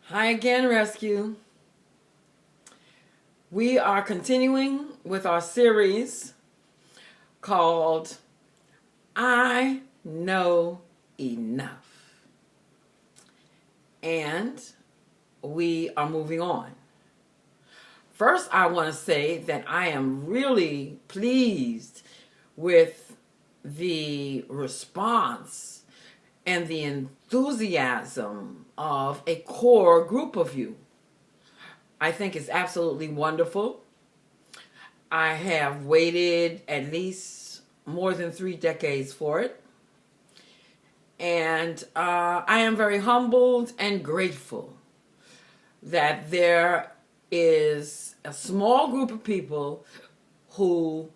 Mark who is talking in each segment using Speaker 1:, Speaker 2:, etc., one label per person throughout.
Speaker 1: Hi again, Rescue. We are continuing with our series called I Know Enough. And we are moving on. First, I want to say that I am really pleased with the response and the enthusiasm of a core group of you. I think it's absolutely wonderful. I have waited at least more than 3 decades for it. And I am very humbled and grateful that there is a small group of people who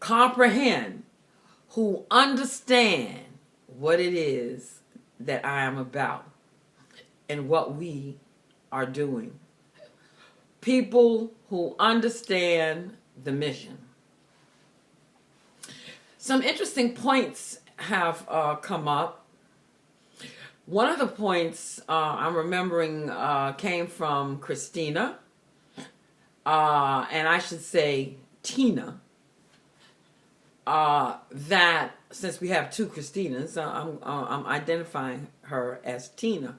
Speaker 1: comprehend, who understand what it is that I am about and what we are doing. People who understand the mission. Some interesting points have come up. One of the points I'm remembering came from Christina, and I should say Tina, that since we have two Christinas, I'm identifying her as Tina.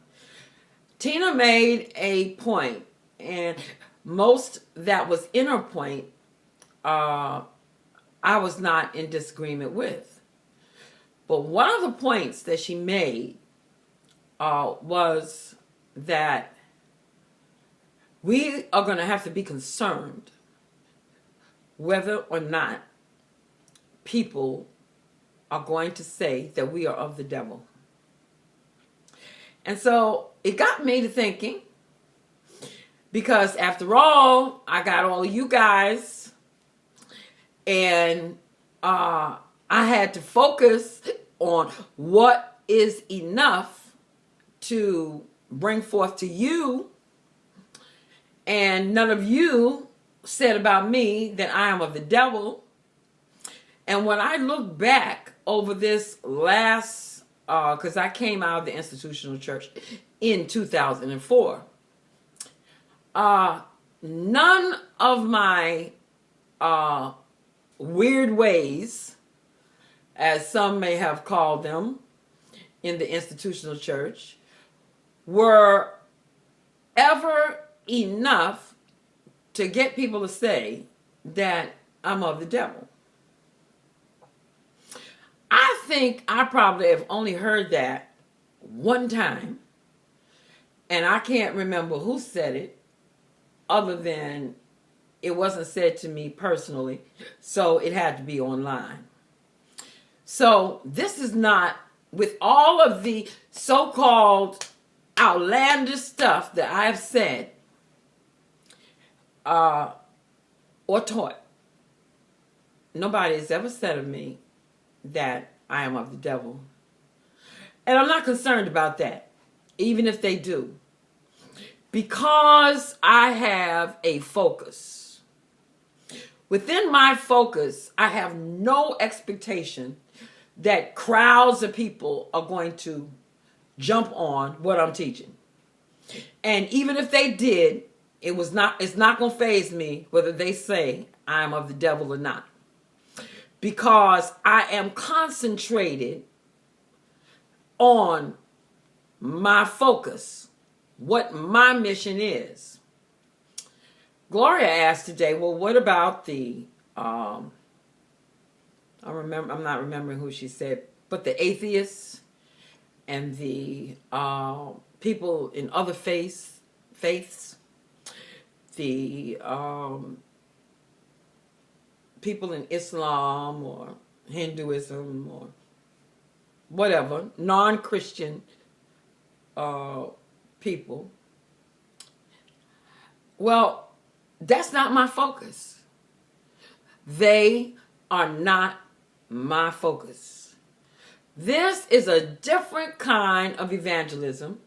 Speaker 1: Tina made a point, and most that was in her point, I was not in disagreement with. But one of the points that she made was that we are going to have to be concerned whether or not people are going to say that we are of the devil. And so it got me to thinking, because after all, I got all of you guys, and I had to focus on what is enough to bring forth to you. And none of you said about me that I am of the devil. And when I look back over this last, because I came out of the institutional church in 2004, none of my weird ways, as some may have called them in the institutional church, were ever enough to get people to say that I'm of the devil. I think I probably have only heard that one time, and I can't remember who said it, other than it wasn't said to me personally, so it had to be online. So this is not, with all of the so-called outlandish stuff that I've said or taught, nobody has ever said of me that I am of the devil. And I'm not concerned about that, even if they do, because I have a focus. Within my focus, I have no expectation that crowds of people are going to jump on what I'm teaching. And even if they did, it's not going to faze me whether they say I'm of the devil or not. Because I am concentrated on my focus, what my mission is. Gloria asked today, well, what about the, I'm not remembering who she said, but the atheists and the people in other faiths, the people in Islam or Hinduism or whatever, non-Christian people. Well, that's not my focus. They are not my focus. This is a different kind of evangelism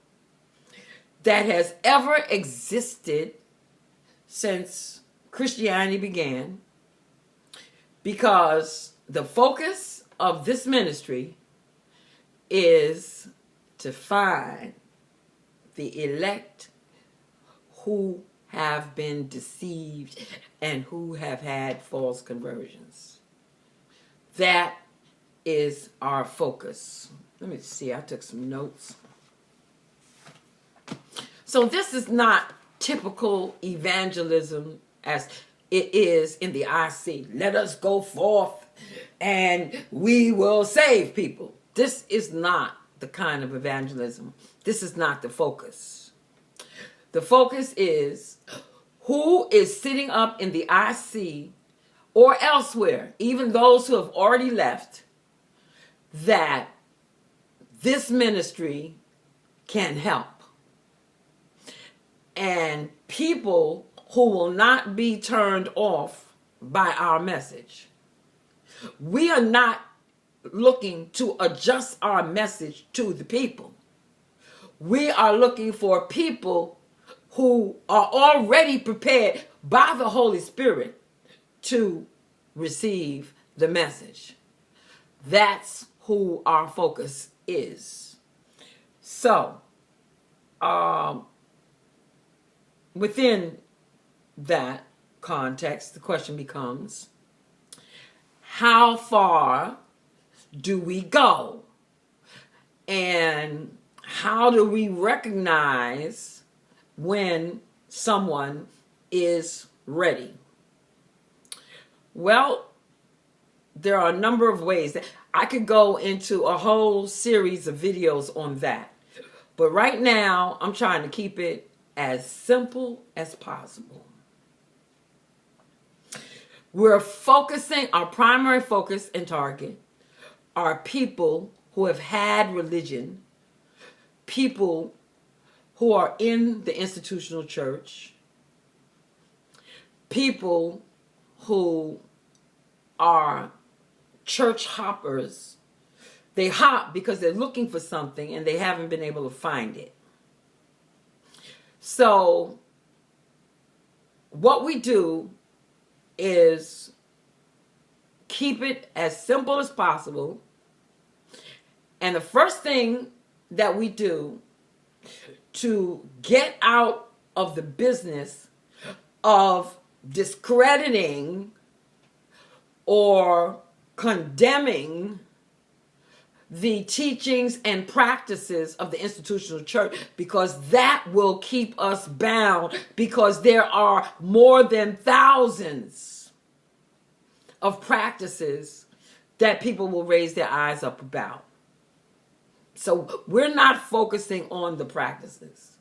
Speaker 1: that has ever existed since Christianity began, because the focus of this ministry is to find the elect who have been deceived and who have had false conversions. That is our focus. Let me see, I took some notes. So this is not typical evangelism as it is in the IC. Let us go forth and we will save people. This is not the kind of evangelism. This is not the focus. The focus is who is sitting up in the IC or elsewhere, even those who have already left, that this ministry can help. And people who will not be turned off by our message. We are not looking to adjust our message to the people. We are looking for people who are already prepared by the Holy Spirit to receive the message. That's who our focus is. So, within that context, the question becomes, how far do we go? And how do we recognize when someone is ready? Well, there are a number of ways that I could go into a whole series of videos on that. But right now, I'm trying to keep it as simple as possible. We're focusing, our primary focus and target are people who have had religion, people who are in the institutional church, people who are church hoppers. They hop because they're looking for something and they haven't been able to find it. So what we do is keep it as simple as possible. And the first thing that we do to get out of the business of discrediting or condemning the teachings and practices of the institutional church, because that will keep us bound, because there are more than thousands of practices that people will raise their eyes up about. So we're not focusing on the practices.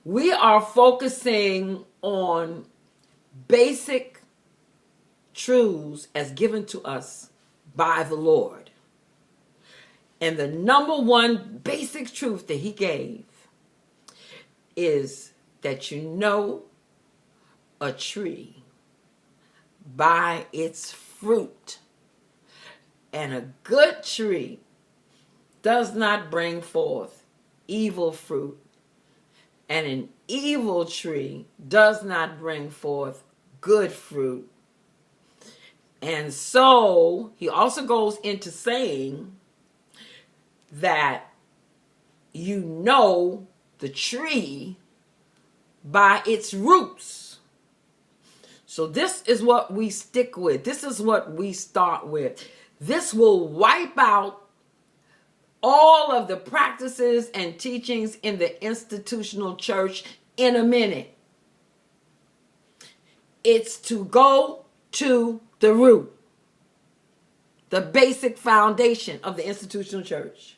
Speaker 1: We are focusing on basic truths as given to us by the Lord. And the number one basic truth that he gave is that you know a tree by its fruit. And a good tree does not bring forth evil fruit. And an evil tree does not bring forth good fruit. And so he also goes into saying that you know the tree by its roots. So this is what we stick with. This is what we start with. This will wipe out all of the practices and teachings in the institutional church in a minute. It's to go to the root, the basic foundation of the institutional church.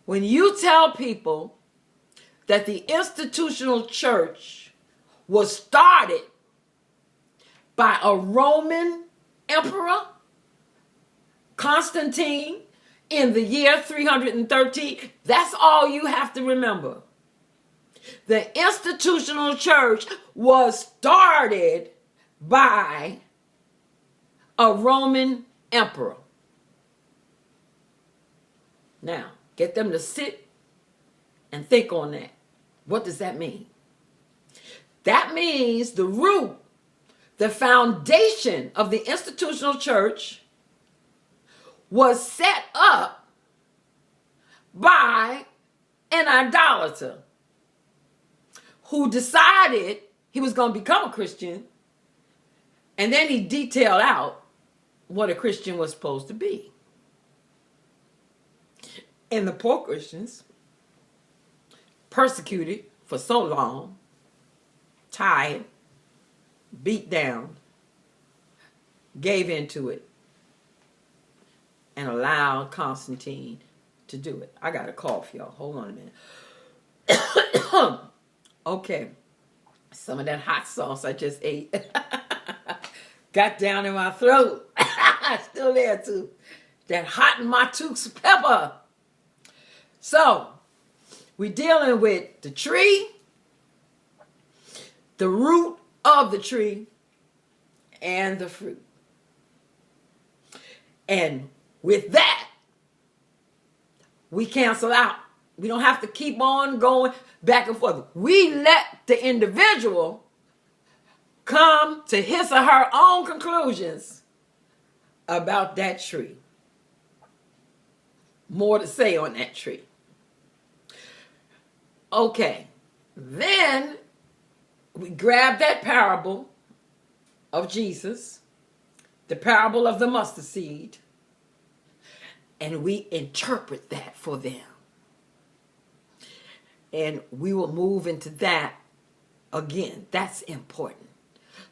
Speaker 1: When you tell people that the institutional church was started by a Roman emperor, Constantine, in the year 313, that's all you have to remember. The institutional church was started by a Roman emperor. Now, get them to sit and think on that. What does that mean? That means the root, the foundation of the institutional church was set up by an idolater. who decided he was going to become a Christian, and then he detailed out what a Christian was supposed to be. And the poor Christians, persecuted for so long, tired, beat down, gave into it, and allowed Constantine to do it. I got a cough, y'all. Hold on a minute. Okay. Some of that hot sauce I just ate got down in my throat. Still there, too. That hot Matuks pepper. So, we're dealing with the tree, the root of the tree, and the fruit. And with that, we cancel out. We don't have to keep on going back and forth. We let the individual come to his or her own conclusions about that tree. More to say on that tree. Okay, then we grab that parable of Jesus, the parable of the mustard seed, and we interpret that for them. And we will move into that again. That's important.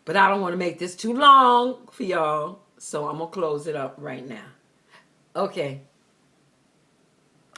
Speaker 1: But I don't want to make this too long for y'all, so I'm going to close it up right now. Okay.